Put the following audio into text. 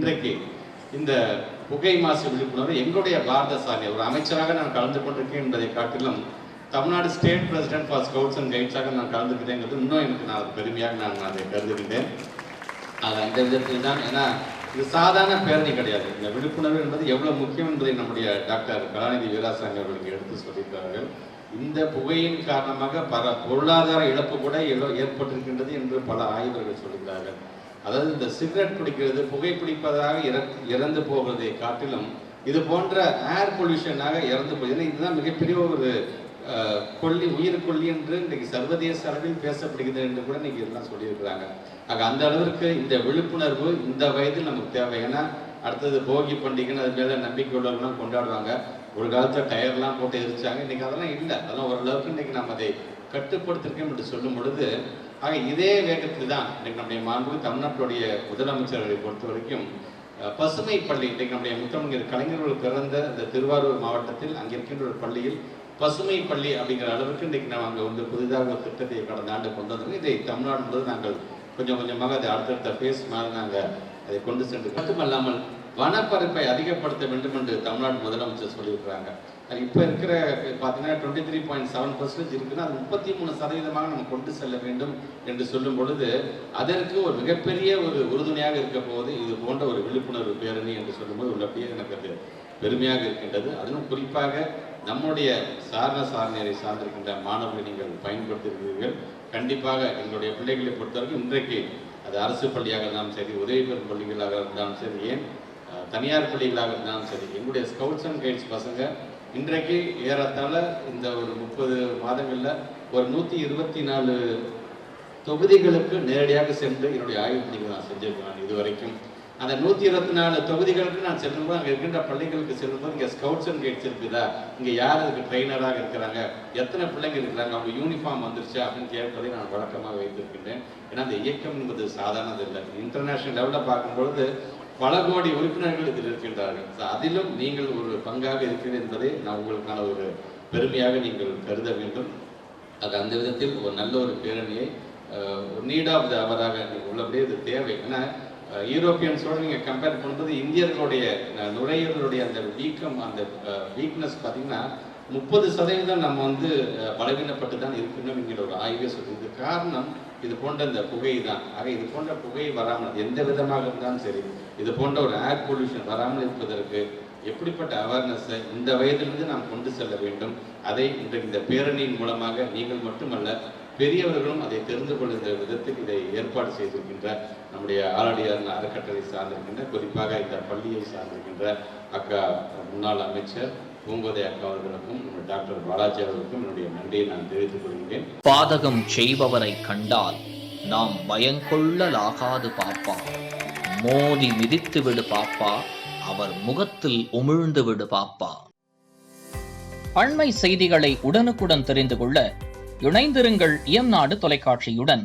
இன்றைக்கு இந்த புகை மாசு விழிப்புணர்வு எங்களுடைய பாரத சாலை ஒரு அமைச்சராக நான் கலந்து கொண்டிருக்கேன் என்பதை காட்டிலும் Tamil Nadu state president for scouts and கைட்ஸாக நான் கலந்துக்கிட்டேங்கிறது இன்னும் எனக்கு நான் பெருமையாக நான் அதை கருதுகின்றேன். அது அந்த விதத்தில் தான், ஏன்னா இது சாதாரண பேரணி கிடையாது. இந்த விழிப்புணர்வு என்பது எவ்வளவு முக்கியம் என்பதை நம்முடைய டாக்டர் கலாநிதி வீராசாமி அவர்களுக்கு எடுத்து சொல்லியிருக்கிறார்கள். இந்த புகையின் காரணமாக பல பொருளாதார இழப்பு கூட ஏற்பட்டிருக்கின்றது என்று பல ஆய்வர்கள் சொல்கிறார்கள். அதாவது இந்த சிகரெட் பிடிக்கிறது, புகை பிடிப்பதாக இறந்து போவதை காட்டிலும் இது போன்ற ஏர் பொல்யூஷனாக இறந்து போகுது. இதுதான் மிகப்பெரிய ஒரு உயிர் கொல்லி என்று இன்றைக்கு சர்வதேச அளவில் பேசப்படுகிறது என்று கூட இன்னைக்கு எல்லாம் சொல்லியிருக்கிறாங்க. ஆக அந்த அளவிற்கு இந்த விழிப்புணர்வு இந்த வயதில் நமக்கு தேவை. ஏன்னா அடுத்தது போகி பண்டிகைன்னு அது மேலே நம்பிக்கை உள்ளவர்கள்லாம் கொண்டாடுவாங்க. ஒரு காலத்தில் டயர்லாம் போட்டு எரிச்சாங்க, இன்னைக்கு அதெல்லாம் இல்லை. அதெல்லாம் ஓரளவுக்கு இன்னைக்கு நம்ம அதை கட்டுப்படுத்திருக்கோம் என்று சொல்லும் பொழுது, ஆக இதே வேகத்தில் தான் இன்றைக்கு நம்முடைய மாண்பு தமிழ்நாட்டுடைய முதலமைச்சர்களை பொறுத்த வரைக்கும் பசுமை பள்ளி, இன்றைக்கு நம்முடைய முத்தமிழர் கலைஞர்கள் பிறந்த அந்த திருவாரூர் மாவட்டத்தில் அங்கே இருக்கின்ற ஒரு பள்ளியில் பசுமை பள்ளி அப்படிங்கிற அளவுக்கு இன்றைக்கு நம்ம அங்கே வந்து புதிதாக ஒரு திட்டத்தை கடந்த ஆண்டு கொண்டு வந்தோம். இதை தமிழ்நாடு முழுவதும் நாங்கள் கொஞ்சம் கொஞ்சமாக அதை அடுத்தடுத்த ஃபேஸ் மேலே நாங்கள் அதை கொண்டு சென்று, மட்டுமல்லாமல் வனப்பரப்பை அதிகப்படுத்த வேண்டும் என்று தமிழ்நாடு முதலமைச்சர் சொல்லியிருக்கிறாங்க. அது இப்போ இருக்கிற பார்த்தீங்கன்னா 23.7% இருக்குன்னா அது 33% நம்ம கொண்டு செல்ல வேண்டும் என்று சொல்லும் பொழுது அதற்கு ஒரு மிகப்பெரிய ஒரு உறுதுணையாக இருக்க போது இது போன்ற ஒரு விழிப்புணர்வு பேரணி என்று சொல்லும்போது உள்ளபடியே எனக்கு அது பெருமையாக இருக்கின்றது. அதுவும் குறிப்பாக நம்முடைய சாரணியரை சார்ந்திருக்கின்ற மாணவர்களை நீங்கள் பயன்படுத்தியிருக்கிறீர்கள். கண்டிப்பாக எங்களுடைய பிள்ளைகளை பொறுத்தவரைக்கும் இன்றைக்கு அது அரசு பள்ளியாக இருந்தாலும் சரி, உதவி பெறும் பள்ளிகளாக இருந்தாலும் சரி, ஏன் தனியார் பள்ளிகளாக இருந்தாலும் சரி, எங்களுடைய ஸ்கவுட்ஸ் அண்ட் கைட்ஸ் பசங்க இன்றைக்கு ஏறத்தாழ இந்த ஒரு 30 மாதங்களில் ஒரு 124 தொகுதிகளுக்கு நேரடியாக சென்று என்னுடைய ஆய்வு பணிகள் நான் செஞ்சிருக்கிறேன் இதுவரைக்கும். அந்த 124 தொகுதிகளுக்கு நான் செல்லும்போது அங்கே இருக்கின்ற பள்ளிகளுக்கு செல்லும்போது இங்கே ஸ்கவுட்ஸ் அண்ட் கைட்ஸ் இருக்குதா, இங்கே யார் அதுக்கு ட்ரெயினராக இருக்கிறாங்க, எத்தனை பிள்ளைங்க இருக்கிறாங்க, அவங்க யூனிஃபார்ம் வந்துருச்சா அப்படின்னு கேட்பதை நான் வழக்கமாக வைத்திருக்கின்றேன். ஏன்னா அந்த இயக்கம் என்பது சாதாரணது இல்லை. இன்டர்நேஷனல் லெவலில் பார்க்கும்பொழுது பல கோடி உறுப்பினர்கள் இதில் இருக்கின்றார்கள். அதிலும் நீங்கள் ஒரு பங்காக இருக்கிறது என்பதை நான் உங்களுக்கான ஒரு பெருமையாக நீங்கள் கருத வேண்டும். அது அந்த விதத்தில் ஒரு நல்ல ஒரு பேரணியை நீட் ஆஃப் த அவராக உள்ளபடியே இது தேவை. ஏன்னா யூரோப்பியன்ஸோடு நீங்கள் கம்பேர் பண்ணும்போது இந்தியர்களுடைய நுரையீரலுடைய அந்த வீக்னஸ் பார்த்தீங்கன்னா 30% நம்ம வந்து பலவீனப்பட்டு தான் இருக்கணும் என்கிற ஒரு ஆய்வே சொல்லுது. காரணம் இது போன்ற இந்த புகை தான். ஆக இது போன்ற புகை வராமல் எந்த விதமாக இருந்தாலும் சரி, இது போன்ற ஒரு ஏர் பொல்யூஷன் வராமல் இருப்பதற்கு எப்படிப்பட்ட அவேர்னஸை இந்த வயதிலிருந்து நாம் கொண்டு செல்ல வேண்டும். அதை இன்றைக்கு இந்த பேரணியின் மூலமாக நீங்கள் மட்டுமல்ல பெரியவர்களும் அதை தெரிந்து கொள்கின்ற விதத்தில் இதை ஏற்பாடு செய்திருக்கின்ற நம்முடைய ஆலடியார் அறக்கட்டளை சார்ந்திருக்கின்ற, குறிப்பாக இந்த பள்ளியை சார்ந்திருக்கின்ற அக்கா முன்னாள் அமைச்சர் பூங்கோதை அக்கா அவர்களுக்கும் டாக்டர் பாலாஜி அவர்களுக்கும் என்னுடைய நன்றியை நான் தெரிவித்துக் கொள்கிறேன். பாதகம் செய்பவரை கண்டால் நாம் பயங்கொள்ளலாகாது பாப்பா, மோதி மிதித்து விடு பாப்பா, அவர் முகத்தில் உமிழ்ந்து விடு பாப்பா. அண்மை செய்திகளை உடனுக்குடன் தெரிந்து கொள்ள இணைந்திருங்கள் இயம்நாடு தொலைக்காட்சியுடன்.